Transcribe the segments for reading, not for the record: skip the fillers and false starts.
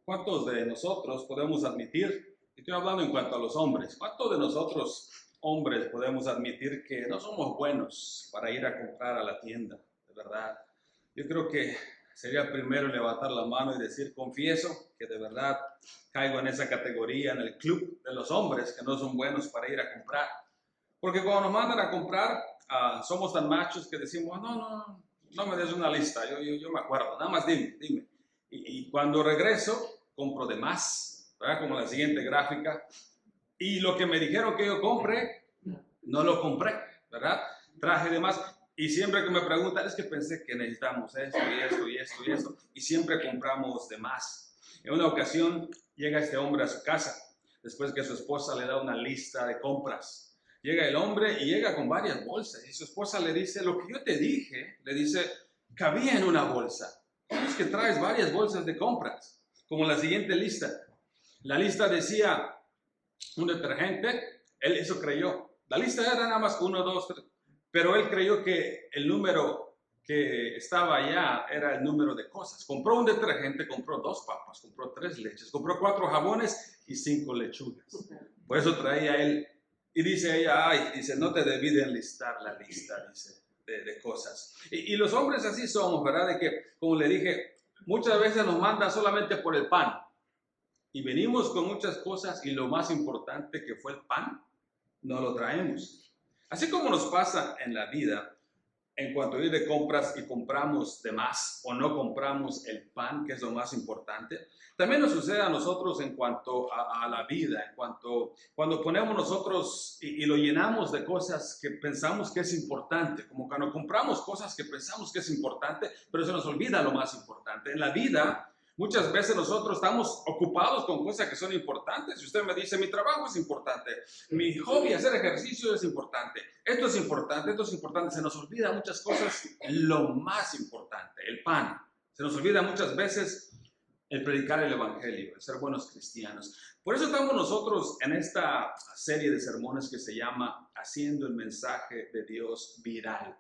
¿Cuántos de nosotros podemos admitir, estoy hablando en cuanto a los hombres, cuántos de nosotros hombres podemos admitir que no somos buenos para ir a comprar a la tienda, de verdad? Yo creo que sería primero levantar la mano y decir, confieso que de verdad caigo en esa categoría, en el club de los hombres que no son buenos para ir a comprar. Porque cuando nos mandan a comprar, somos tan machos que decimos, no me des una lista, yo me acuerdo, nada más dime. Y cuando regreso, compro de más, ¿verdad? Como la siguiente gráfica. Y lo que me dijeron que yo compre, no lo compré, ¿verdad? Traje de más. Y siempre que me preguntan, es que pensé que necesitamos esto y esto y esto y esto. Y siempre compramos de más. En una ocasión llega este hombre a su casa, después que su esposa le da una lista de compras. Llega el hombre y llega con varias bolsas. Y su esposa le dice, lo que yo te dije, le dice, cabía en una bolsa. ¿Cómo es que traes varias bolsas de compras? Como la siguiente lista. La lista decía un detergente, él eso creyó. La lista era nada más 1, 2, 3, pero él creyó que el número que estaba allá era el número de cosas. Compró un detergente, compró 2 papas, compró 3 leches, compró 4 jabones y 5 lechugas. Por eso traía él. Y dice ella, dice, no te debí de enlistar la lista, dice, de cosas. Y los hombres así somos, ¿verdad? De que, como le dije, muchas veces nos mandan solamente por el pan. Y venimos con muchas cosas y lo más importante que fue el pan, no lo traemos. Así como nos pasa en la vida, en cuanto a ir de compras y compramos de más o no compramos el pan, que es lo más importante, también nos sucede a nosotros en cuanto a la vida, en cuanto cuando ponemos nosotros y lo llenamos de cosas que pensamos que es importante, como cuando compramos cosas que pensamos que es importante, pero se nos olvida lo más importante. En la vida, muchas veces nosotros estamos ocupados con cosas que son importantes. Si usted me dice, mi trabajo es importante, mi hobby, hacer ejercicio es importante, esto es importante, se nos olvida muchas cosas, lo más importante, el pan. Se nos olvida muchas veces el predicar el evangelio, el ser buenos cristianos. Por eso estamos nosotros en esta serie de sermones que se llama Haciendo el mensaje de Dios viral.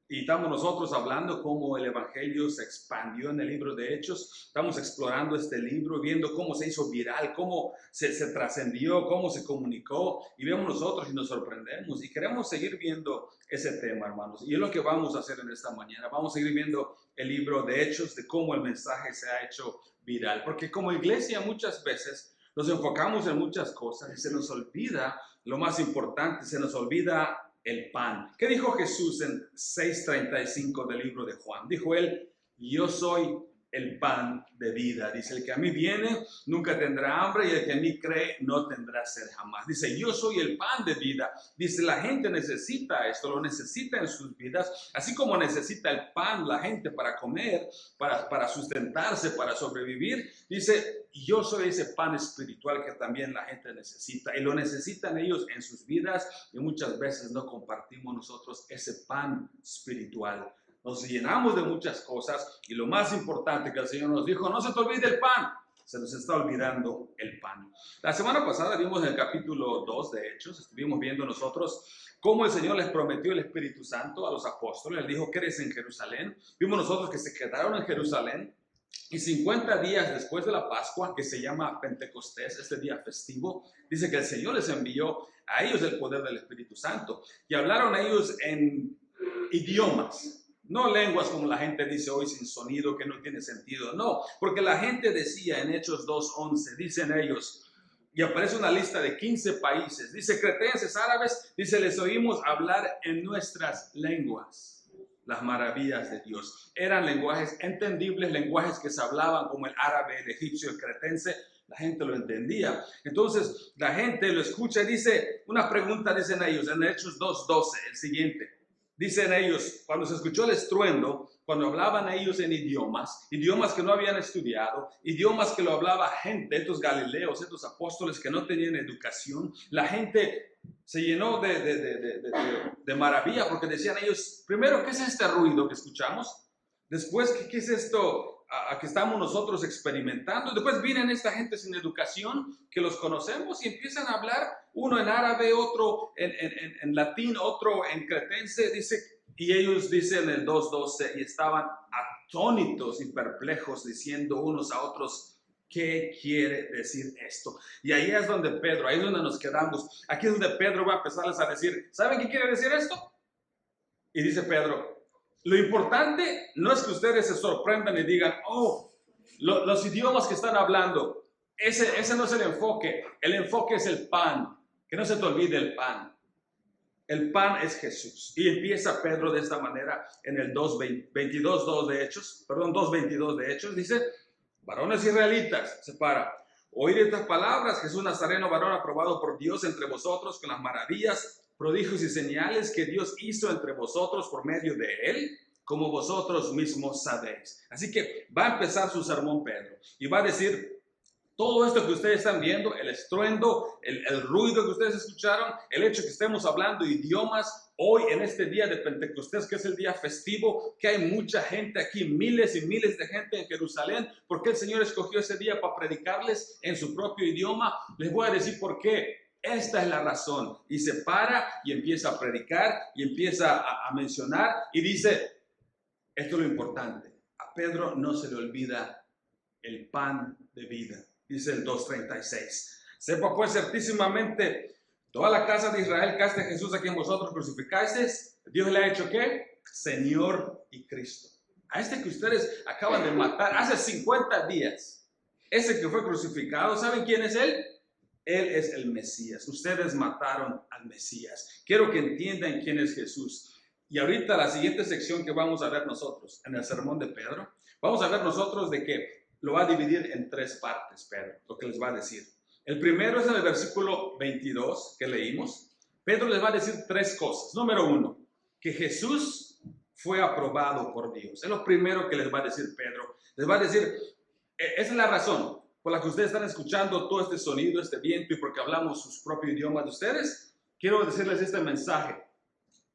Y estamos nosotros hablando cómo el Evangelio se expandió en el libro de Hechos. Estamos explorando este libro, viendo cómo se hizo viral, cómo se trascendió, cómo se comunicó. Y vemos nosotros y nos sorprendemos. Y queremos seguir viendo ese tema, hermanos. Y es lo que vamos a hacer en esta mañana. Vamos a seguir viendo el libro de Hechos, de cómo el mensaje se ha hecho viral. Porque como iglesia muchas veces nos enfocamos en muchas cosas y se nos olvida lo más importante, se nos olvida el pan. ¿Qué dijo Jesús en 6:35 del libro de Juan? Dijo él, yo soy el pan de vida. Dice, el que a mí viene nunca tendrá hambre y el que a mí cree no tendrá sed jamás. Dice, yo soy el pan de vida. Dice, la gente necesita esto, lo necesita en sus vidas, así como necesita el pan la gente para comer, para sustentarse, para sobrevivir. Dice, yo soy ese pan espiritual que también la gente necesita y lo necesitan ellos en sus vidas y muchas veces no compartimos nosotros ese pan espiritual. Nos llenamos de muchas cosas y lo más importante que el Señor nos dijo, no se te olvide el pan. Se nos está olvidando el pan. La semana pasada vimos en el capítulo 2 de Hechos, estuvimos viendo nosotros cómo el Señor les prometió el Espíritu Santo a los apóstoles. Les dijo, quédense en Jerusalén. Vimos nosotros que se quedaron en Jerusalén. Y 50 días después de la Pascua, que se llama Pentecostés, este día festivo, dice que el Señor les envió a ellos el poder del Espíritu Santo. Y hablaron a ellos en idiomas. No lenguas como la gente dice hoy sin sonido, que no tiene sentido. No, porque la gente decía en Hechos 2:11, dicen ellos, y aparece una lista de 15 países. Dice, cretenses, árabes, dice, les oímos hablar en nuestras lenguas las maravillas de Dios. Eran lenguajes entendibles, lenguajes que se hablaban como el árabe, el egipcio, el cretense. La gente lo entendía. Entonces, la gente lo escucha y dice, una pregunta dicen ellos, en Hechos 2:12, el siguiente. Dicen ellos, cuando se escuchó el estruendo, cuando hablaban ellos en idiomas que no habían estudiado, idiomas que lo hablaba gente, estos galileos, estos apóstoles que no tenían educación, la gente se llenó de maravilla porque decían ellos, primero, ¿qué es este ruido que escuchamos? Después, ¿qué es esto que estamos nosotros experimentando? Después vienen esta gente sin educación que los conocemos y empiezan a hablar, uno en árabe, otro en latín, otro en cretense, dice, y ellos dicen en el 2:12, y estaban atónitos y perplejos diciendo unos a otros, ¿Qué quiere decir esto? Y ahí es donde Pedro, ahí es donde nos quedamos. Aquí es donde Pedro va a empezarles a decir, ¿saben qué quiere decir esto? Y dice Pedro, lo importante no es que ustedes se sorprendan y digan, oh, los idiomas que están hablando, ese no es el enfoque es el pan, que no se te olvide el pan. El pan es Jesús. Y empieza Pedro de esta manera en el 2:22 de Hechos, 2:22 de Hechos, dice, varones israelitas, se para, oíd estas palabras, Jesús Nazareno, varón aprobado por Dios entre vosotros con las maravillas, prodigios y señales que Dios hizo entre vosotros por medio de él, como vosotros mismos sabéis. Así que va a empezar su sermón Pedro y va a decir, todo esto que ustedes están viendo, el estruendo, el ruido que ustedes escucharon, el hecho que estemos hablando idiomas, hoy en este día de Pentecostés, que es el día festivo, que hay mucha gente aquí, miles y miles de gente en Jerusalén, porque el Señor escogió ese día para predicarles en su propio idioma. Les voy a decir por qué. Esta es la razón. Y se para y empieza a predicar y empieza a mencionar y dice, esto es lo importante. A Pedro no se le olvida el pan de vida. Dice el 2:36. Sepa pues certísimamente toda la casa de Israel que a este Jesús a quien vosotros crucificasteis, Dios le ha hecho ¿qué? Señor y Cristo. A este que ustedes acaban de matar hace 50 días, ese que fue crucificado, ¿saben quién es él? Él es el Mesías. Ustedes mataron al Mesías. Quiero que entiendan quién es Jesús. Y ahorita la siguiente sección que vamos a ver nosotros en el sermón de Pedro, vamos a ver nosotros de que lo va a dividir en 3 partes, Pedro, lo que les va a decir. El primero es en el versículo 22 que leímos. Pedro les va a decir 3 cosas. Número 1, que Jesús fue aprobado por Dios. Es lo primero que les va a decir Pedro. Les va a decir, esa es la razón por la que ustedes están escuchando todo este sonido, este viento, y porque hablamos sus propios idiomas de ustedes. Quiero decirles este mensaje.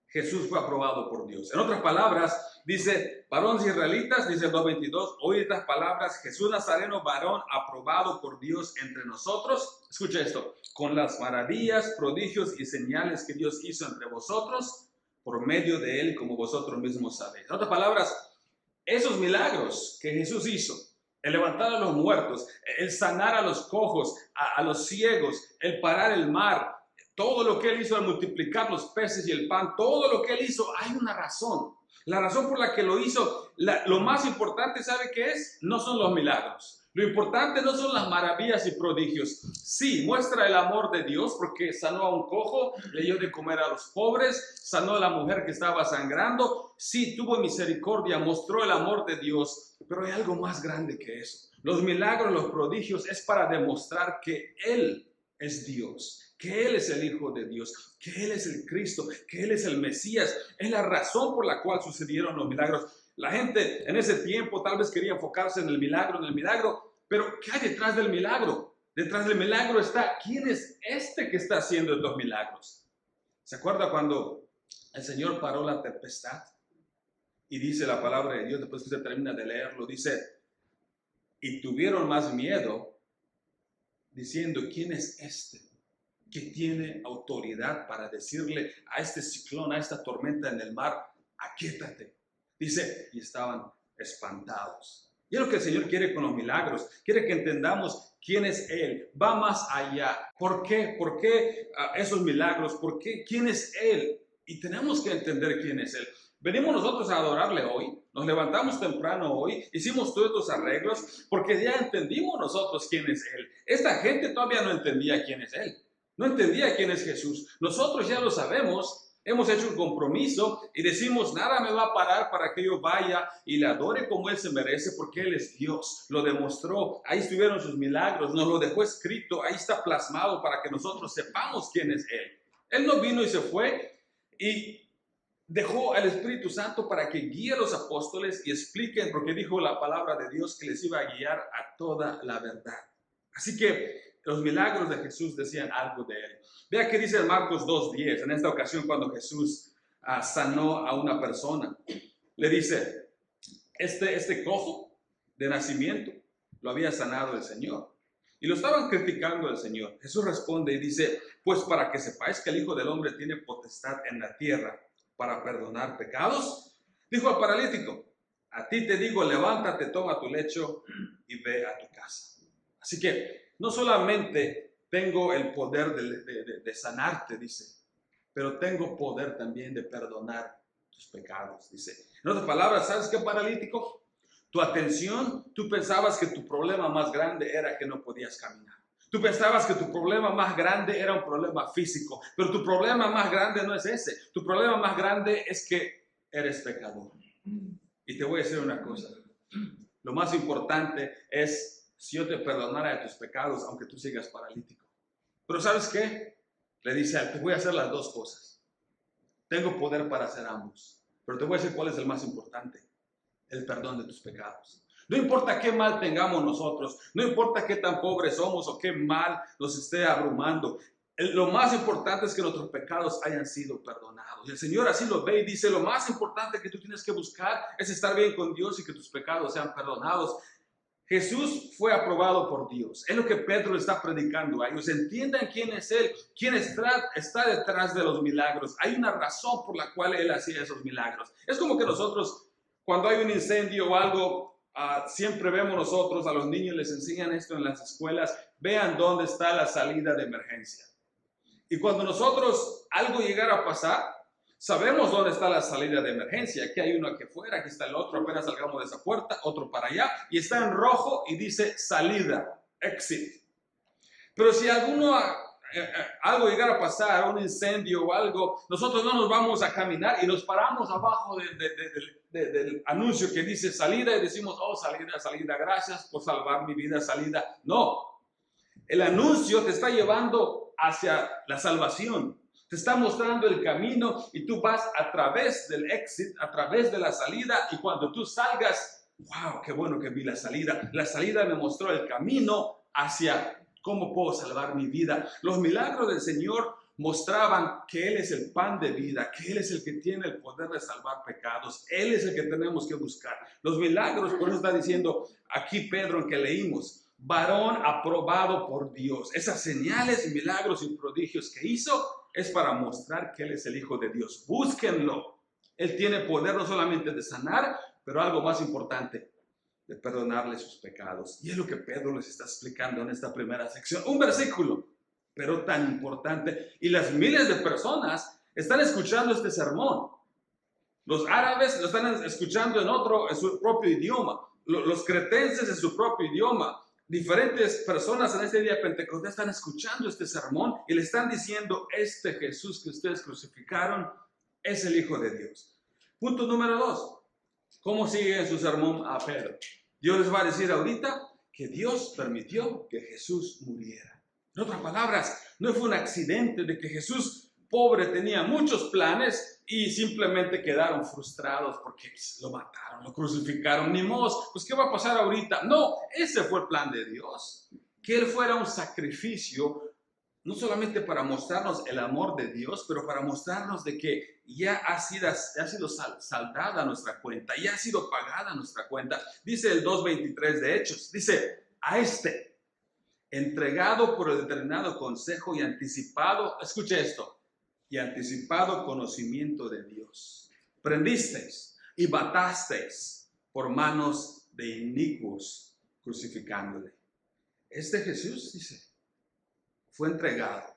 Jesús fue aprobado por Dios. En otras palabras, dice, varones israelitas, dice el 2:22, oíd estas palabras, Jesús Nazareno, varón aprobado por Dios entre nosotros. Escucha esto, con las maravillas, prodigios y señales que Dios hizo entre vosotros, por medio de él, como vosotros mismos sabéis. En otras palabras, esos milagros que Jesús hizo, el levantar a los muertos, el sanar a los cojos, a los ciegos, el parar el mar, todo lo que él hizo al multiplicar los peces y el pan, todo lo que él hizo, hay una razón. La razón por la que lo hizo, lo más importante, ¿sabe qué es? No son los milagros. Lo importante no son las maravillas y prodigios. Sí, muestra el amor de Dios porque sanó a un cojo, le dio de comer a los pobres, sanó a la mujer que estaba sangrando. Sí, tuvo misericordia, mostró el amor de Dios, pero hay algo más grande que eso. Los milagros, los prodigios es para demostrar que Él es Dios, que Él es el Hijo de Dios, que Él es el Cristo, que Él es el Mesías. Es la razón por la cual sucedieron los milagros. La gente en ese tiempo tal vez quería enfocarse en el milagro, pero ¿qué hay detrás del milagro? Detrás del milagro está, ¿quién es este que está haciendo estos milagros? ¿Se acuerda cuando el Señor paró la tempestad? Y dice la palabra de Dios, después que se termina de leerlo, dice, y tuvieron más miedo, diciendo, ¿quién es este que tiene autoridad para decirle a este ciclón, a esta tormenta en el mar, aquíétate? Dice, y estaban espantados. Y es lo que el Señor quiere con los milagros. Quiere que entendamos quién es Él. Va más allá. ¿Por qué? ¿Por qué esos milagros? ¿Por qué? ¿Quién es Él? Y tenemos que entender quién es Él. Venimos nosotros a adorarle hoy, nos levantamos temprano hoy, hicimos todos estos arreglos porque ya entendimos nosotros quién es Él. Esta gente todavía no entendía quién es Él, no entendía quién es Jesús. Nosotros ya lo sabemos, hemos hecho un compromiso y decimos, nada me va a parar para que yo vaya y le adore como Él se merece porque Él es Dios. Lo demostró, ahí estuvieron sus milagros, nos lo dejó escrito, ahí está plasmado para que nosotros sepamos quién es Él. Él no vino y se fue y dejó al Espíritu Santo para que guíe a los apóstoles y expliquen, porque dijo la palabra de Dios que les iba a guiar a toda la verdad. Así que los milagros de Jesús decían algo de Él. Vea que dice en Marcos 2:10, en esta ocasión cuando Jesús sanó a una persona. Le dice, este cojo de nacimiento lo había sanado el Señor. Y lo estaban criticando el Señor. Jesús responde y dice, pues para que sepáis que el Hijo del Hombre tiene potestad en la tierra para perdonar pecados, dijo al paralítico, a ti te digo, levántate, toma tu lecho y ve a tu casa. Así que no solamente tengo el poder de sanarte, dice, pero tengo poder también de perdonar tus pecados, dice. En otras palabras, ¿sabes qué, paralítico? Tu atención, tú pensabas que tu problema más grande era que no podías caminar. Tú pensabas que tu problema más grande era un problema físico, pero tu problema más grande no es ese. Tu problema más grande es que eres pecador. Y te voy a decir una cosa. Lo más importante es si yo te perdonara de tus pecados, aunque tú sigas paralítico. Pero ¿sabes qué? Le dice a él, te voy a hacer las dos cosas. Tengo poder para hacer ambos. Pero te voy a decir cuál es el más importante. El perdón de tus pecados. No importa qué mal tengamos nosotros, no importa qué tan pobres somos o qué mal nos esté abrumando. Lo más importante es que nuestros pecados hayan sido perdonados. Y el Señor así lo ve y dice, lo más importante que tú tienes que buscar es estar bien con Dios y que tus pecados sean perdonados. Jesús fue aprobado por Dios. Es lo que Pedro está predicando a ellos. Entiendan quién es Él, quién está detrás de los milagros. Hay una razón por la cual Él hacía esos milagros. Es como que nosotros, cuando hay un incendio o algo, siempre vemos nosotros, a los niños les enseñan esto en las escuelas, vean dónde está la salida de emergencia. Y cuando nosotros algo llegara a pasar, sabemos dónde está la salida de emergencia. Aquí hay uno aquí afuera, aquí está el otro, apenas salgamos de esa puerta, otro para allá, y está en rojo y dice salida, exit. Pero si algo llegara a pasar, un incendio o algo, nosotros no nos vamos a caminar y nos paramos abajo del anuncio que dice salida y decimos, oh, salida, salida, gracias por salvar mi vida, salida. No, el anuncio te está llevando hacia la salvación. Te está mostrando el camino y tú vas a través del exit, a través de la salida, y cuando tú salgas, wow, qué bueno que vi la salida. La salida me mostró el camino hacia cómo puedo salvar mi vida. Los milagros del Señor mostraban que Él es el pan de vida, que Él es el que tiene el poder de salvar pecados. Él es el que tenemos que buscar. Los milagros, por eso está diciendo aquí Pedro en que leímos, varón aprobado por Dios. Esas señales y milagros y prodigios que hizo es para mostrar que Él es el Hijo de Dios. Búsquenlo. Él tiene poder no solamente de sanar, pero algo más importante, de perdonarle sus pecados. Y es lo que Pedro les está explicando en esta primera sección. Un versículo, pero tan importante. Y las miles de personas están escuchando este sermón. Los árabes lo están escuchando en su propio idioma. Los cretenses en su propio idioma. Diferentes personas en este día de Pentecostés están escuchando este sermón y le están diciendo, este Jesús que ustedes crucificaron es el Hijo de Dios. Punto número 2. ¿Cómo sigue en su sermón a Pedro? Dios les va a decir ahorita que Dios permitió que Jesús muriera. En otras palabras, no fue un accidente de que Jesús, pobre, tenía muchos planes y simplemente quedaron frustrados porque lo mataron, lo crucificaron. Ni modo, pues ¿qué va a pasar ahorita? No, ese fue el plan de Dios. Que Él fuera un sacrificio, no solamente para mostrarnos el amor de Dios, pero para mostrarnos de que ya ha sido saldada nuestra cuenta, ya ha sido pagada nuestra cuenta. Dice el 2:23 de Hechos, dice, a este, entregado por el determinado consejo y anticipado, escuche esto, y anticipado conocimiento de Dios, prendisteis y matasteis por manos de inicuos, crucificándole. Este Jesús, dice, fue entregado,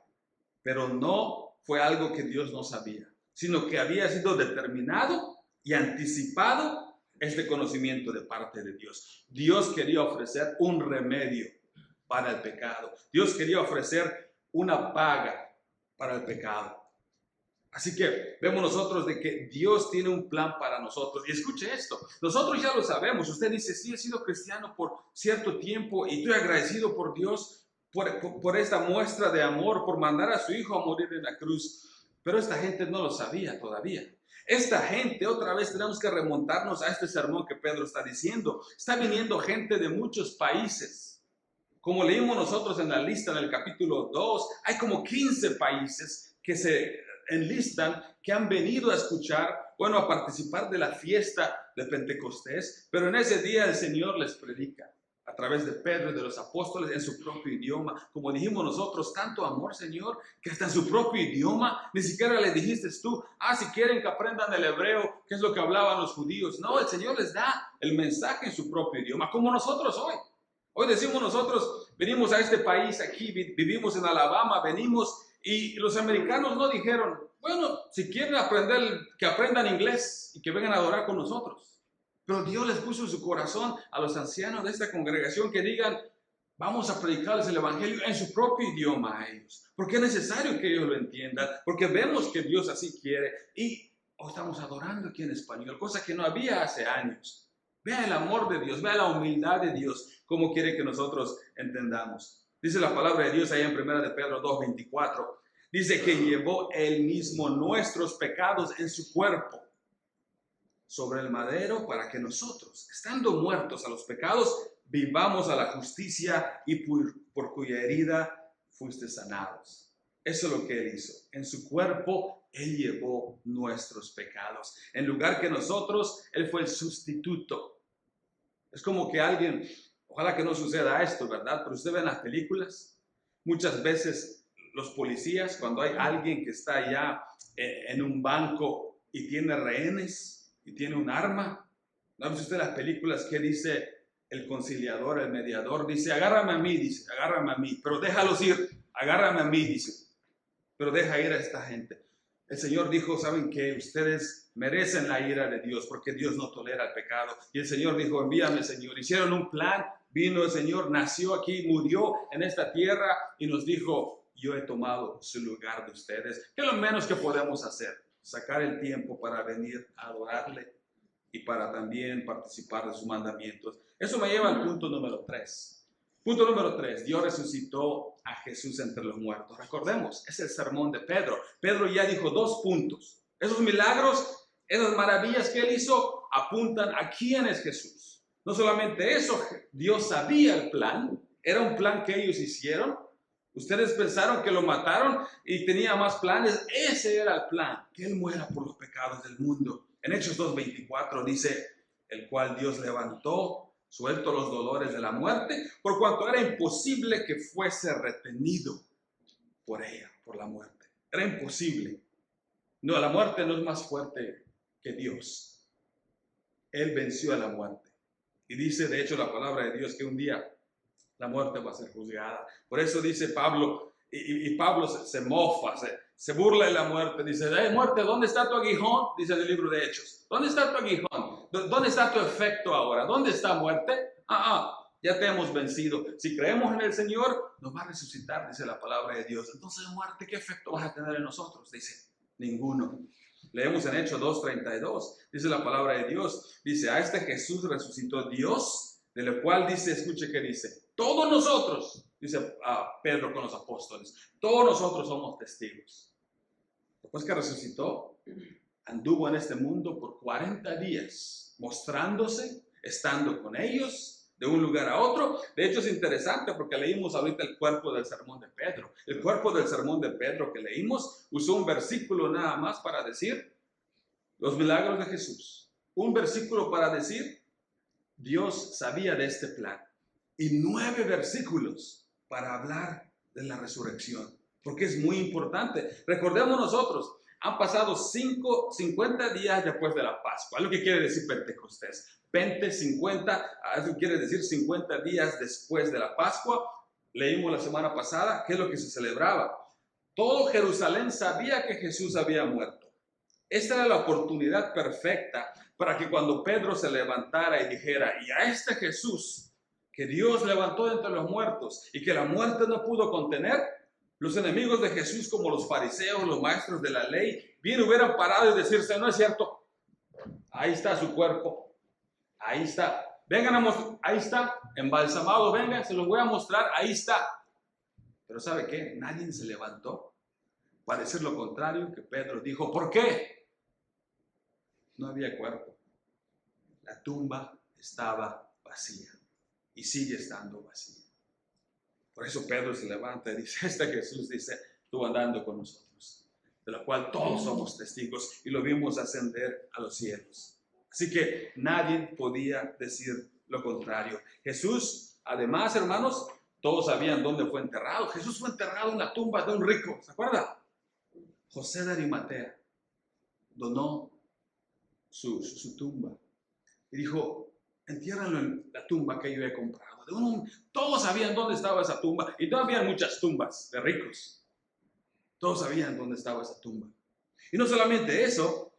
pero no fue algo que Dios no sabía, sino que había sido determinado y anticipado este conocimiento de parte de Dios. Dios quería ofrecer un remedio para el pecado. Dios quería ofrecer una paga para el pecado. Así que vemos nosotros de que Dios tiene un plan para nosotros. Y escuche esto, nosotros ya lo sabemos. Usted dice, sí, he sido cristiano por cierto tiempo y estoy agradecido por Dios por esta muestra de amor, por mandar a su Hijo a morir en la cruz. Pero esta gente no lo sabía todavía. Esta gente, otra vez tenemos que remontarnos a este sermón que Pedro está diciendo. Está viniendo gente de muchos países. Como leímos nosotros en la lista en el capítulo 2, hay como 15 países que se enlistan, que han venido a escuchar, a participar de la fiesta de Pentecostés, pero en ese día el Señor les predica a través de Pedro y de los apóstoles en su propio idioma. Como dijimos nosotros, tanto amor, Señor, que hasta en su propio idioma, ni siquiera le dijiste tú, si quieren que aprendan el hebreo, que es lo que hablaban los judíos. No, el Señor les da el mensaje en su propio idioma, como nosotros hoy. Hoy decimos nosotros, venimos a este país aquí, vivimos en Alabama, venimos y los americanos no dijeron, bueno, si quieren aprender, que aprendan inglés y que vengan a adorar con nosotros. Pero Dios les puso en su corazón a los ancianos de esta congregación que digan, vamos a predicarles el evangelio en su propio idioma a ellos. Porque es necesario que ellos lo entiendan, porque vemos que Dios así quiere y estamos adorando aquí en español, cosa que no había hace años. Vea el amor de Dios, vea la humildad de Dios, cómo quiere que nosotros entendamos. Dice la palabra de Dios ahí en 1 de Pedro 2:24. Dice que llevó él mismo nuestros pecados en su cuerpo sobre el madero para que nosotros, estando muertos a los pecados, vivamos a la justicia y por cuya herida fuiste sanados. Eso es lo que él hizo. En su cuerpo, él llevó nuestros pecados. En lugar que nosotros, él fue el sustituto. Es como que alguien, ojalá que no suceda esto, ¿verdad? Pero usted ve en las películas, muchas veces los policías, cuando hay alguien que está allá en un banco y tiene rehenes y tiene un arma, ¿no ha visto usted las películas que dice el conciliador, el mediador? Dice, agárrame a mí, dice, agárrame a mí, pero déjalos ir, agárrame a mí, dice, pero deja ir a esta gente. El Señor dijo, ¿saben qué? Ustedes merecen la ira de Dios porque Dios no tolera el pecado. Y el Señor dijo, envíame, Señor. Hicieron un plan, vino el Señor, nació aquí, murió en esta tierra y nos dijo, yo he tomado su lugar de ustedes. ¿Qué es lo menos que podemos hacer? Sacar el tiempo para venir a adorarle y para también participar de sus mandamientos. Eso me lleva al punto número 3. Punto número 3, Dios resucitó a Jesús entre los muertos. Recordemos, es el sermón de Pedro. Pedro ya dijo 2 puntos. Esos milagros, esas maravillas que él hizo, apuntan a quién es Jesús. No solamente eso, Dios sabía el plan, era un plan que ellos hicieron. Ustedes pensaron que lo mataron y tenía más planes. Ese era el plan, que él muera por los pecados del mundo. En Hechos 2:24 dice, el cual Dios levantó, suelto los dolores de la muerte, por cuanto era imposible que fuese retenido por ella, por la muerte. Era imposible. No, la muerte no es más fuerte que Dios. Él venció a la muerte. Y dice, de hecho, la palabra de Dios que un día la muerte va a ser juzgada. Por eso dice Pablo, y Pablo se mofa, se burla de la muerte. Dice, muerte, ¿dónde está tu aguijón? Dice en el libro de Hechos. ¿Dónde está tu aguijón? ¿Dónde está tu efecto ahora? ¿Dónde está muerte? Ya te hemos vencido. Si creemos en el Señor, nos va a resucitar, dice la palabra de Dios. Entonces, muerte, ¿qué efecto vas a tener en nosotros? Dice, ninguno. Leemos en Hechos 2:32. Dice la palabra de Dios. Dice, a este Jesús resucitó Dios, de lo cual dice, escuche qué dice. Todos nosotros, dice Pedro con los apóstoles, todos nosotros somos testigos. Después que resucitó, anduvo en este mundo por 40 días, mostrándose, estando con ellos, de un lugar a otro. De hecho, es interesante porque leímos ahorita el cuerpo del sermón de Pedro. El cuerpo del sermón de Pedro que leímos usó un versículo nada más para decir los milagros de Jesús. Un versículo para decir Dios sabía de este plan. Y 9 versículos para hablar de la resurrección, porque es muy importante. Recordemos nosotros, han pasado 50 días después de la Pascua, lo que quiere decir Pentecostés. 50, eso quiere decir 50 días después de la Pascua. Leímos la semana pasada, ¿qué es lo que se celebraba? Todo Jerusalén sabía que Jesús había muerto. Esta era la oportunidad perfecta para que cuando Pedro se levantara y dijera, y a este Jesús que Dios levantó de entre los muertos y que la muerte no pudo contener, los enemigos de Jesús como los fariseos, los maestros de la ley, bien hubieran parado y decirse, no es cierto, ahí está su cuerpo, ahí está, vengan a mostrar, ahí está, embalsamado, vengan, se los voy a mostrar, ahí está. Pero ¿sabe qué? Nadie se levantó para decir lo contrario que Pedro dijo. ¿Por qué? No había cuerpo. La tumba estaba vacía. Y sigue estando vacía. Por eso Pedro se levanta y dice, Jesús dice, estuvo andando con nosotros, de lo cual todos somos testigos y lo vimos ascender a los cielos. Así que nadie podía decir lo contrario. Jesús, además, hermanos, todos sabían dónde fue enterrado. Jesús fue enterrado en la tumba de un rico, ¿se acuerda? José de Arimatea donó su tumba y dijo, entiérrenlo en la tumba que yo he comprado. Todos sabían dónde estaba esa tumba, y no había muchas tumbas de ricos. Todos sabían dónde estaba esa tumba. Y no solamente eso,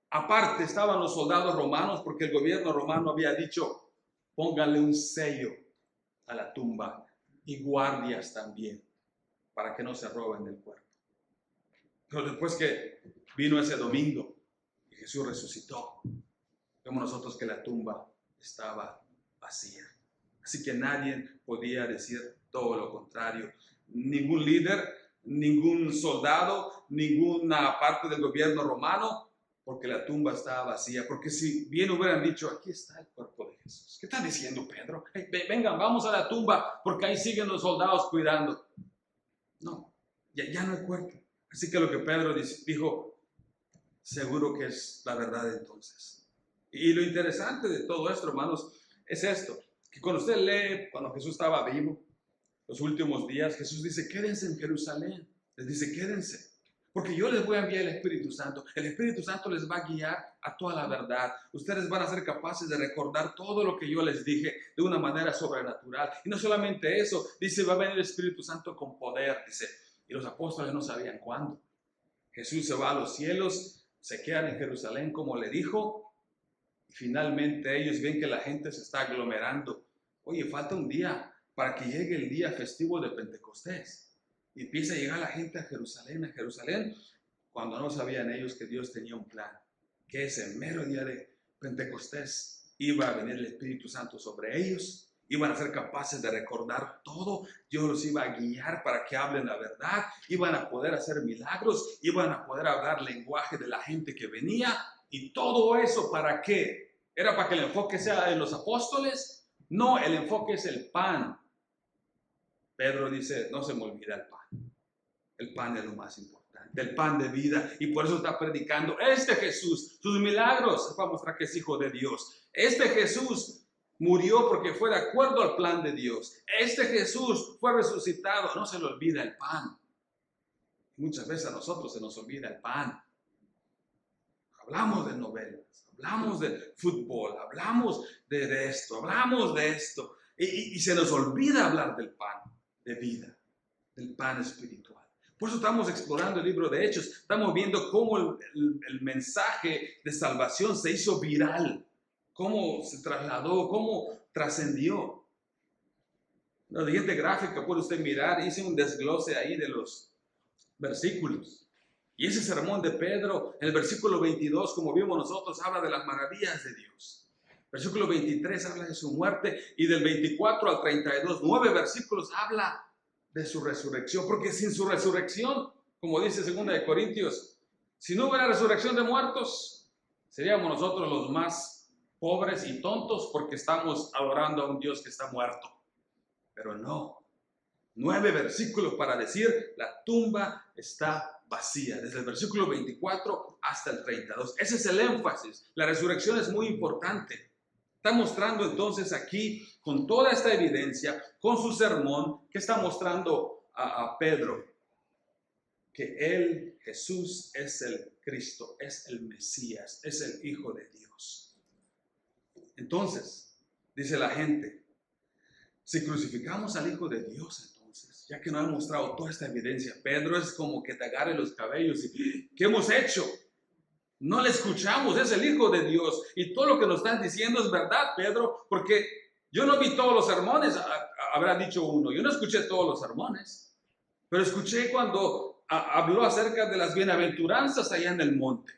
aparte estaban los soldados romanos, porque el gobierno romano había dicho, pónganle un sello a la tumba y guardias también, para que no se roben el cuerpo. Pero después que vino ese domingo y Jesús resucitó, vemos nosotros que la tumba estaba vacía. Así que nadie podía decir todo lo contrario. Ningún líder, ningún soldado, ninguna parte del gobierno romano, porque la tumba estaba vacía. Porque si bien hubieran dicho, aquí está el cuerpo de Jesús. ¿Qué están diciendo, Pedro? Hey, vengan, vamos a la tumba, porque ahí siguen los soldados cuidando. No, ya no hay cuerpo. Así que lo que Pedro dijo, seguro que es la verdad entonces. Y lo interesante de todo esto, hermanos, es esto, que cuando usted lee, cuando Jesús estaba vivo, los últimos días, Jesús dice, quédense en Jerusalén. Les dice, quédense, porque yo les voy a enviar el Espíritu Santo. El Espíritu Santo les va a guiar a toda la verdad. Ustedes van a ser capaces de recordar todo lo que yo les dije de una manera sobrenatural. Y no solamente eso, dice, va a venir el Espíritu Santo con poder, dice. Y los apóstoles no sabían cuándo. Jesús se va a los cielos, se quedan en Jerusalén como le dijo, y finalmente ellos ven que la gente se está aglomerando. Oye, falta un día para que llegue el día festivo de Pentecostés. Y empieza a llegar la gente a Jerusalén, cuando no sabían ellos que Dios tenía un plan, que ese mero día de Pentecostés iba a venir el Espíritu Santo sobre ellos. Iban a ser capaces de recordar todo. Dios los iba a guiar para que hablen la verdad. Iban a poder hacer milagros. Iban a poder hablar lenguaje de la gente que venía. ¿Y todo eso para qué? ¿Era para que el enfoque sea en los apóstoles? No, el enfoque es el pan. Pedro dice, no se me olvida el pan. El pan es lo más importante, el pan de vida. Y por eso está predicando este Jesús. Sus milagros es para mostrar que es hijo de Dios. Este Jesús murió porque fue de acuerdo al plan de Dios. Este Jesús fue resucitado. No se le olvida el pan. Muchas veces a nosotros se nos olvida el pan. Hablamos de novelas, hablamos de fútbol, hablamos de esto, hablamos de esto. Y se nos olvida hablar del pan de vida, del pan espiritual. Por eso estamos explorando el libro de Hechos. Estamos viendo cómo el mensaje de salvación se hizo viral. Cómo se trasladó, cómo trascendió. La siguiente gráfica puede usted mirar, hice un desglose ahí de los versículos. Y ese sermón de Pedro, en el versículo 22, como vimos nosotros, habla de las maravillas de Dios. Versículo 23 habla de su muerte, y del 24 al 32, 9 versículos habla de su resurrección, porque sin su resurrección, como dice 2 de Corintios, si no hubiera resurrección de muertos, seríamos nosotros los más pobres y tontos porque estamos adorando a un Dios que está muerto. Pero no, 9 versículos para decir, la tumba está vacía, desde el versículo 24 hasta el 32. Ese es el énfasis. La resurrección es muy importante. Está mostrando entonces aquí, con toda esta evidencia, con su sermón, que está mostrando a Pedro, que él, Jesús, es el Cristo, es el Mesías, es el Hijo de Dios. Entonces, dice la gente, si crucificamos al Hijo de Dios, entonces, ya que nos ha mostrado toda esta evidencia, Pedro es como que te agarre los cabellos y ¿qué hemos hecho? No le escuchamos, es el Hijo de Dios. Y todo lo que nos están diciendo es verdad, Pedro, porque yo no vi todos los sermones, habrá dicho uno. Yo no escuché todos los sermones, pero escuché cuando habló acerca de las bienaventuranzas allá en el monte.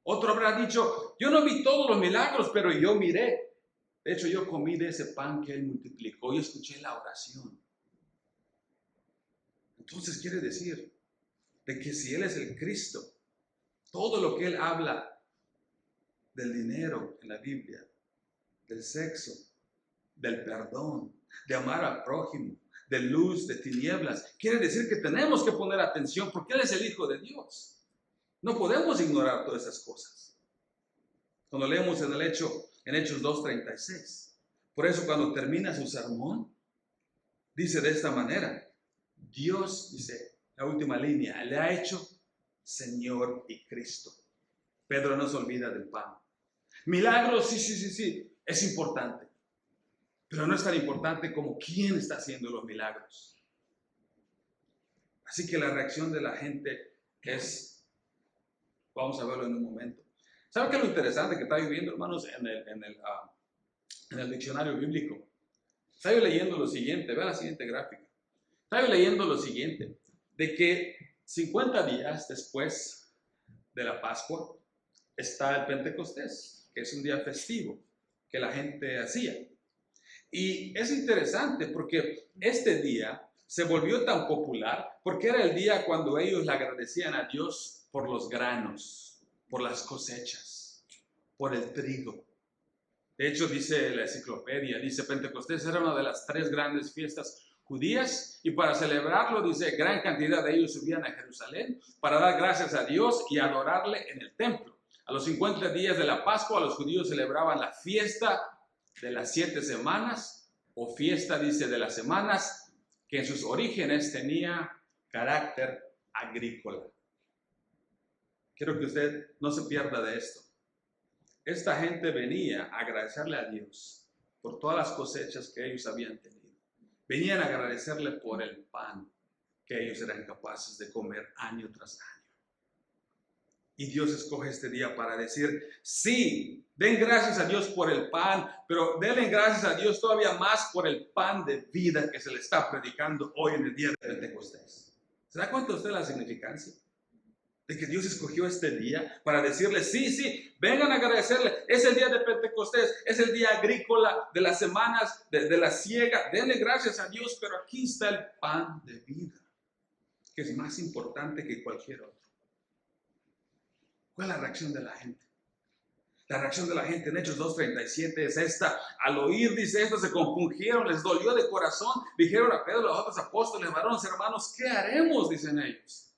Otro habrá dicho, yo no vi todos los milagros, pero yo miré. De hecho, yo comí de ese pan que él multiplicó y escuché la oración. Entonces quiere decir de que si él es el Cristo, todo lo que él habla del dinero en la Biblia, del sexo, del perdón, de amar al prójimo, de luz, de tinieblas, quiere decir que tenemos que poner atención porque él es el Hijo de Dios. No podemos ignorar todas esas cosas. Cuando leemos en Hechos 2:36, por eso cuando termina su sermón, dice de esta manera, Dios, dice la última línea, le ha hecho Señor y Cristo. Pedro no se olvida del pan. Milagros, sí. Es importante, pero no es tan importante como quién está haciendo los milagros. Así que la reacción de la gente es, vamos a verlo en un momento. ¿Saben qué es lo interesante que está viviendo, hermanos, en el diccionario bíblico? Estaba leyendo lo siguiente, vean la siguiente gráfica. Estaba leyendo lo siguiente, de que 50 días después de la Pascua está el Pentecostés, que es un día festivo que la gente hacía. Y es interesante porque este día se volvió tan popular porque era el día cuando ellos le agradecían a Dios por los granos, por las cosechas, por el trigo. De hecho, dice la enciclopedia, dice Pentecostés era una de las 3 grandes fiestas judías y para celebrarlo, dice, gran cantidad de ellos subían a Jerusalén para dar gracias a Dios y adorarle en el templo. A los 50 días de la Pascua, los judíos celebraban la fiesta de las 7 semanas o fiesta, dice, de las semanas, que en sus orígenes tenía carácter agrícola. Quiero que usted no se pierda de esto. Esta gente venía a agradecerle a Dios por todas las cosechas que ellos habían tenido. Venían a agradecerle por el pan que ellos eran capaces de comer año tras año. Y Dios escoge este día para decir, sí, den gracias a Dios por el pan, pero denle gracias a Dios todavía más por el pan de vida que se le está predicando hoy en el día de Pentecostés. ¿Se da cuenta usted de la significancia? De que Dios escogió este día para decirle, sí, vengan a agradecerle. Es el día de Pentecostés, es el día agrícola de las semanas de la siega. Denle gracias a Dios, pero aquí está el pan de vida, que es más importante que cualquier otro. ¿Cuál es la reacción de la gente? La reacción de la gente en Hechos 2:37 es esta. Al oír, dice esto, se compungieron, les dolió de corazón. Dijeron a Pedro, a los otros apóstoles, varones, hermanos, ¿qué haremos? Dicen ellos.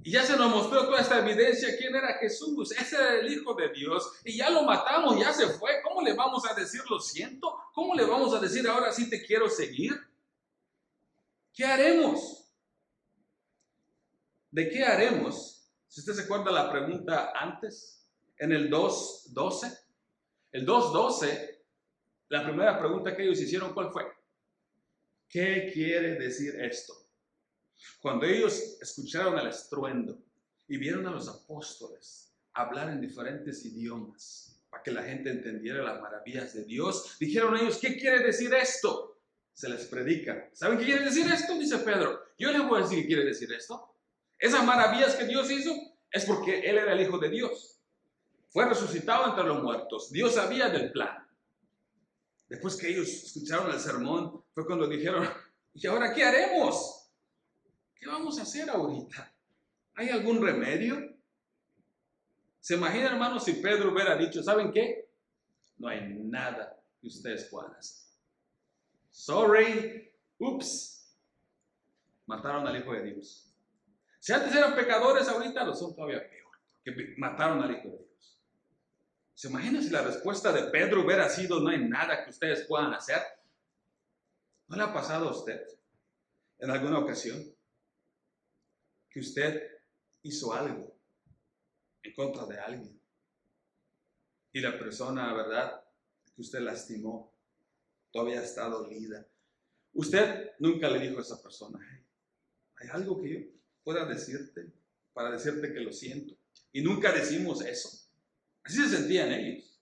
Y ya se nos mostró toda esta evidencia. ¿Quién era Jesús? Ese era el Hijo de Dios. Y ya lo matamos, ya se fue. ¿Cómo le vamos a decir lo siento? ¿Cómo le vamos a decir ahora sí te quiero seguir? ¿Qué haremos? ¿De qué haremos? Si usted se acuerda la pregunta antes, en el 2:12. El 2:12, la primera pregunta que ellos hicieron, ¿cuál fue? ¿Qué quiere decir esto? Cuando ellos escucharon el estruendo y vieron a los apóstoles hablar en diferentes idiomas para que la gente entendiera las maravillas de Dios, dijeron ellos, ¿qué quiere decir esto? Se les predica. ¿Saben qué quiere decir esto? Dice Pedro. Yo les voy a decir qué quiere decir esto. Esas maravillas que Dios hizo es porque Él era el Hijo de Dios. Fue resucitado entre los muertos. Dios sabía del plan. Después que ellos escucharon el sermón, fue cuando dijeron, ¿y ahora qué haremos? ¿Qué vamos a hacer ahorita? ¿Hay algún remedio? ¿Se imaginan, hermanos, si Pedro hubiera dicho, ¿saben qué? No hay nada que ustedes puedan hacer. Sorry, ups. Mataron al Hijo de Dios. Si antes eran pecadores, ahorita lo son todavía peor, que mataron al Hijo de Dios. ¿Se imaginan si la respuesta de Pedro hubiera sido, no hay nada que ustedes puedan hacer? ¿No le ha pasado a usted en alguna ocasión que usted hizo algo en contra de alguien y la persona, ¿verdad?, que usted lastimó, todavía está dolida? Usted nunca le dijo a esa persona, hey, ¿hay algo que yo pueda decirte para decirte que lo siento? Y nunca decimos eso. Así se sentían ellos.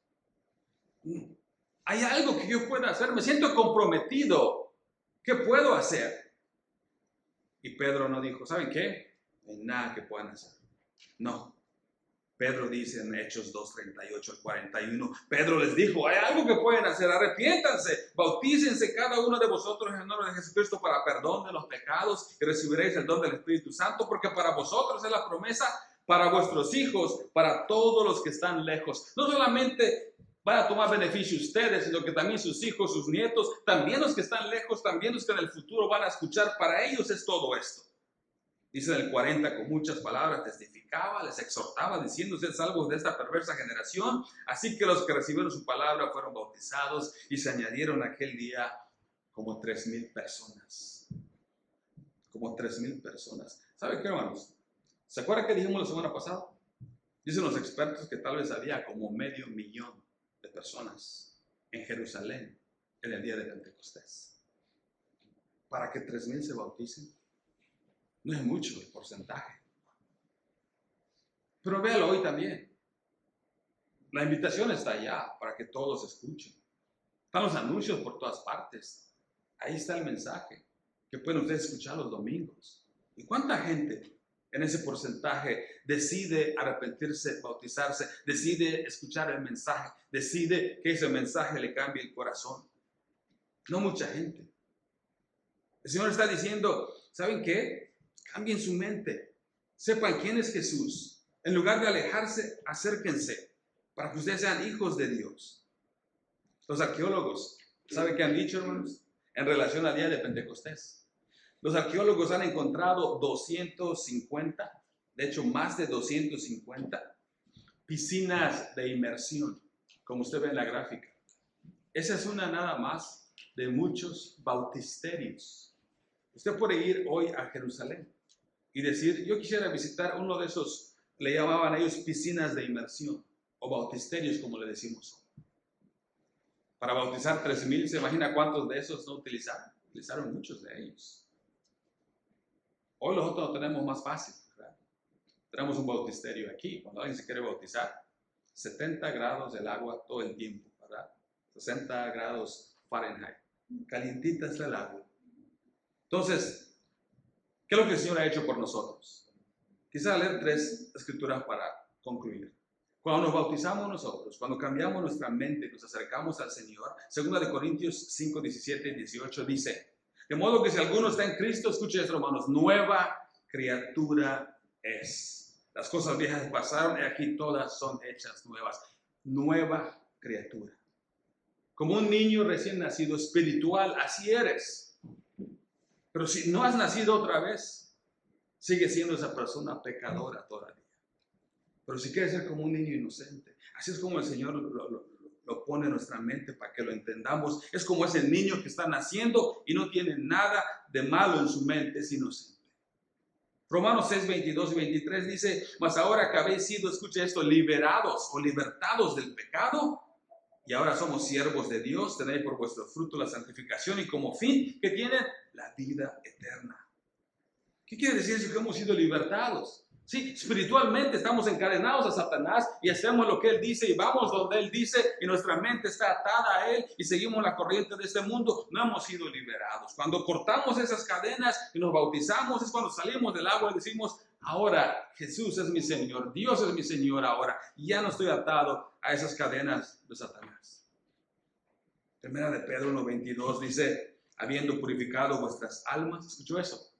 ¿Hay algo que yo pueda hacer? Me siento comprometido. ¿Qué puedo hacer? Y Pedro no dijo, ¿saben qué? No hay nada que puedan hacer. No. Pedro dice en Hechos 2:38 al 41, Pedro les dijo, hay algo que pueden hacer, arrepiéntanse, bautícense cada uno de vosotros en el nombre de Jesucristo para perdón de los pecados y recibiréis el don del Espíritu Santo, porque para vosotros es la promesa, para vuestros hijos, para todos los que están lejos. No solamente van a tomar beneficio ustedes, sino que también sus hijos, sus nietos, también los que están lejos, también los que en el futuro van a escuchar, para ellos es todo esto. Dice en el 40, con muchas palabras testificaba, les exhortaba, diciendo, sed salvos de esta perversa generación. Así que los que recibieron su palabra fueron bautizados y se añadieron aquel día como 3,000 personas. Como 3,000 personas. ¿Sabe qué, hermanos? ¿Se acuerdan que dijimos la semana pasada? Dicen los expertos que tal vez había como 500,000 de personas en Jerusalén en el día de Pentecostés. Para que 3,000 se bauticen. No es mucho el porcentaje. Pero véalo hoy también. La invitación está allá para que todos escuchen. Están los anuncios por todas partes. Ahí está el mensaje que pueden ustedes escuchar los domingos. ¿Y cuánta gente en ese porcentaje decide arrepentirse, bautizarse, decide escuchar el mensaje, decide que ese mensaje le cambie el corazón? No mucha gente. El Señor está diciendo, ¿saben qué? Cambien su mente. Sepan quién es Jesús. En lugar de alejarse, acérquense para que ustedes sean hijos de Dios. Los arqueólogos, ¿saben qué han dicho, hermanos? En relación al día de Pentecostés. Los arqueólogos han encontrado 250, de hecho más de 250 piscinas de inmersión, como usted ve en la gráfica. Esa es una nada más de muchos bautisterios. Usted puede ir hoy a Jerusalén y decir, yo quisiera visitar uno de esos, le llamaban a ellos piscinas de inmersión, o bautisterios como le decimos hoy. Para bautizar 3,000, ¿se imagina cuántos de esos no utilizaron? Utilizaron muchos de ellos. Hoy nosotros lo tenemos más fácil, ¿verdad? Tenemos un bautisterio aquí, cuando alguien se quiere bautizar, 70 grados el agua todo el tiempo, ¿verdad? 60 grados Fahrenheit. Calientita está el agua. Entonces, ¿qué es lo que el Señor ha hecho por nosotros? Quisiera leer 3 escrituras para concluir. Cuando nos bautizamos nosotros, cuando cambiamos nuestra mente y nos acercamos al Señor, 2 Corintios 5, 17 y 18 dice, de modo que si alguno está en Cristo, escuchen esto, hermanos, nueva criatura es. Las cosas viejas pasaron y aquí todas son hechas nuevas. Nueva criatura. Como un niño recién nacido espiritual, así eres. Pero si no has nacido otra vez, sigue siendo esa persona pecadora todavía. Pero si quieres ser como un niño inocente, así es como el Señor lo pone en nuestra mente para que lo entendamos. Es como ese niño que está naciendo y no tiene nada de malo en su mente, es inocente. Romanos 6, 22 y 23 dice, mas ahora que habéis sido, escucha esto, liberados o libertados del pecado, y ahora somos siervos de Dios, tenéis por vuestro fruto la santificación y como fin que tienen la vida eterna. ¿Qué quiere decir eso? Que hemos sido libertados. Sí, espiritualmente estamos encadenados a Satanás y hacemos lo que él dice y vamos donde él dice y nuestra mente está atada a él y seguimos la corriente de este mundo. No hemos sido liberados. Cuando cortamos esas cadenas y nos bautizamos es cuando salimos del agua y decimos, ahora Jesús es mi Señor, Dios es mi Señor ahora. Y ya no estoy atado a esas cadenas de Satanás. Primera de Pedro 1:22 dice, habiendo purificado vuestras almas, ¿escuchó eso?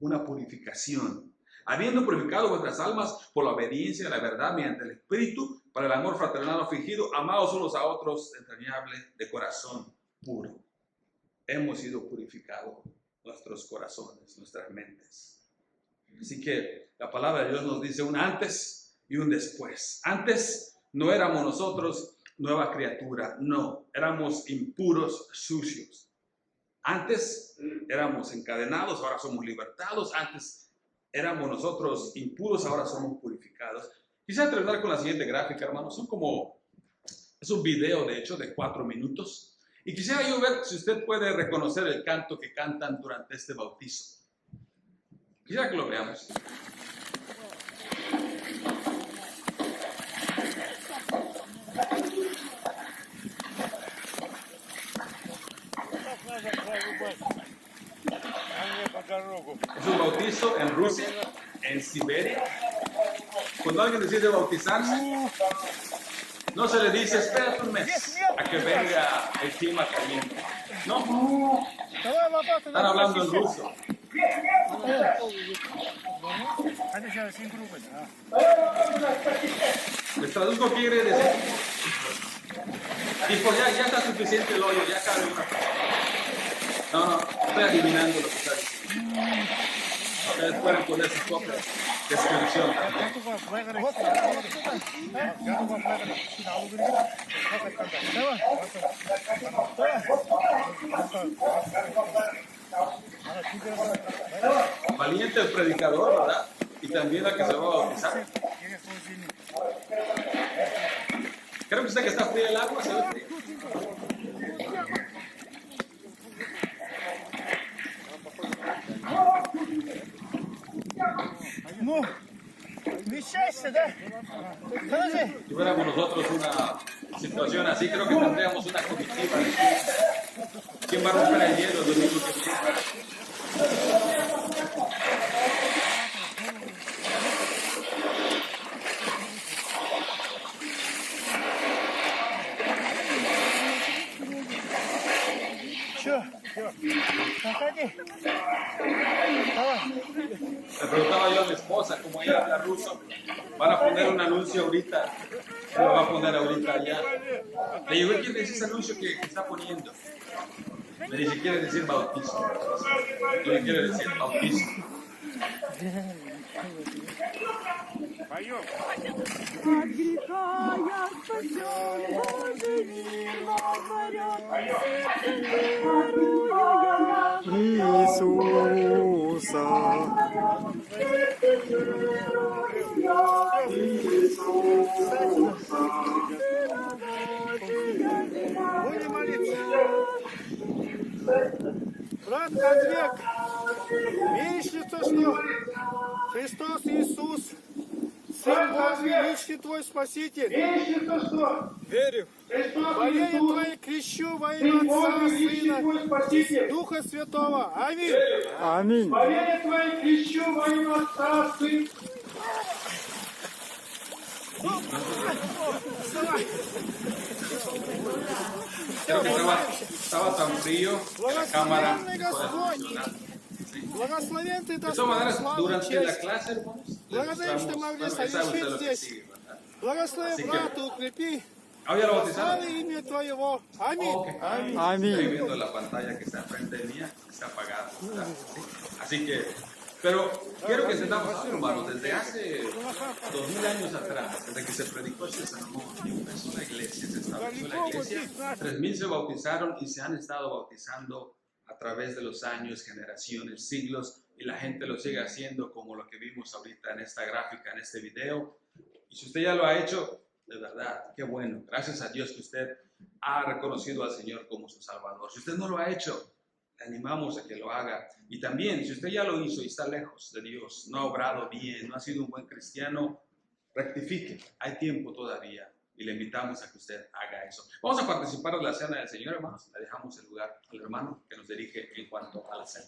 Una purificación. Habiendo purificado vuestras almas por la obediencia a la verdad mediante el Espíritu, para el amor fraternal no fingido, amados unos a otros, entrañable, de corazón puro. Hemos sido purificados nuestros corazones, nuestras mentes. Así que la palabra de Dios nos dice un antes y un después. Antes no éramos nosotros nueva criatura, no, éramos impuros, sucios. Antes éramos encadenados, ahora somos libertados. Antes éramos nosotros impuros, ahora somos purificados. Quisiera terminar con la siguiente gráfica, hermanos. Es un video, de hecho, de 4 minutos. Y quisiera yo ver si usted puede reconocer el canto que cantan durante este bautizo. Quisiera que lo veamos. Es un bautizo en Rusia, en Siberia. Cuando alguien decide bautizarse, no se le dice, espérate un mes a que venga el clima caliente. No, están hablando en ruso. Les traduzco qué quiere decir. Dijo, ya está suficiente el hoyo, ya cabe una persona. No, estoy adivinando lo que está diciendo. Ustedes pueden poner su propia descripción también. Valiente el predicador, ¿verdad? Y también la que se va a bautizar. Creo que usted que está fría el agua, ¿se ve frío? Ну, вмещайся, да? Подожди. Si tuviéramos nosotros una situación así, creo que tendríamos una comitiva de quién va a romper el hielo el domingo que viene. Чё? Заходи. Давай. Le preguntaba yo a mi esposa, como ella habla ruso, van a poner un anuncio ahorita, lo va a poner ahorita allá. Le digo, ¿quién es ese anuncio que está poniendo? Me dice, quiere decir bautismo. Yo le quiero decir bautismo. От греха я спасен, Божий мир водворен, верую я. Иисуса. Будем молиться. Брат Андрей, веришь ли то, что Христос Иисус, Сын Божий, личный твой Спаситель? Веришь ли то, что? Верю. Во имя Твое крещу, во имя Отца, Сына и Духа Святого. Аминь. Аминь. Во имя Твое крещу, во имя Отца, Сына. Creo que estaba tan frío que la cámara Благословенный no puede Господь, funcionar. благословен Ты, De todas Господь, maneras, слава и durante la честь. clase, hermanos, les Благодарим, что mostramos, могли bueno, ya sabe usted совершить lo que здесь. sigue, ¿verdad? Благослови Así que- брата, укрепи. ¿Ah, ya lo bautizaron? Славы имя Твоего. Аминь. Ok. Estoy viendo la pantalla que está frente mía, está apagada. ¿verdad? Sí. Así que, pero quiero que entendamos algo, hermanos. Desde hace 2000 años atrás, desde que se predicó este sermón y empezó la iglesia, se estableció la iglesia, 3000 se bautizaron y se han estado bautizando a través de los años, generaciones, siglos, y la gente lo sigue haciendo como lo que vimos ahorita en esta gráfica, en este video. Y si usted ya lo ha hecho, de verdad, qué bueno. Gracias a Dios que usted ha reconocido al Señor como su Salvador. Si usted no lo ha hecho, le animamos a que lo haga. Y también, si usted ya lo hizo y está lejos de Dios, no ha obrado bien, no ha sido un buen cristiano, rectifique. Hay tiempo todavía y le invitamos a que usted haga eso. Vamos a participar de la cena del Señor, hermanos. Le dejamos el lugar al hermano que nos dirige en cuanto a la cena.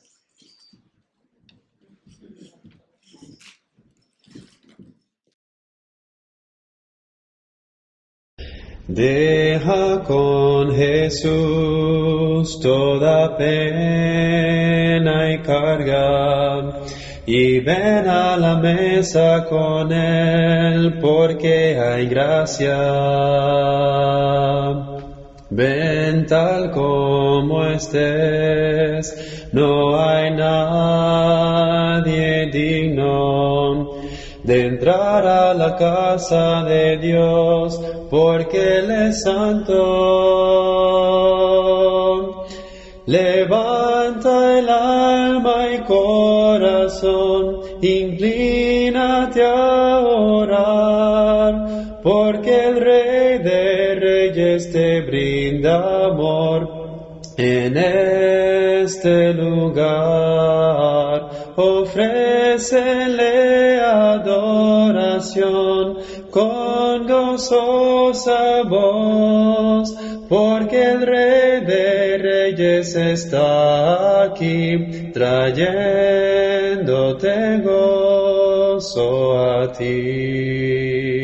Deja con Jesús toda pena y carga, y ven a la mesa con Él, porque hay gracia. Ven tal como estés, no hay nadie digno de entrar a la casa de Dios, porque Él es santo. Levanta el alma y corazón, inclínate a orar, porque el Rey de Reyes te brinda amor en este lugar. Ofrécele adoración con gozosa voz, porque el Rey de Reyes está aquí, trayéndote gozo a ti.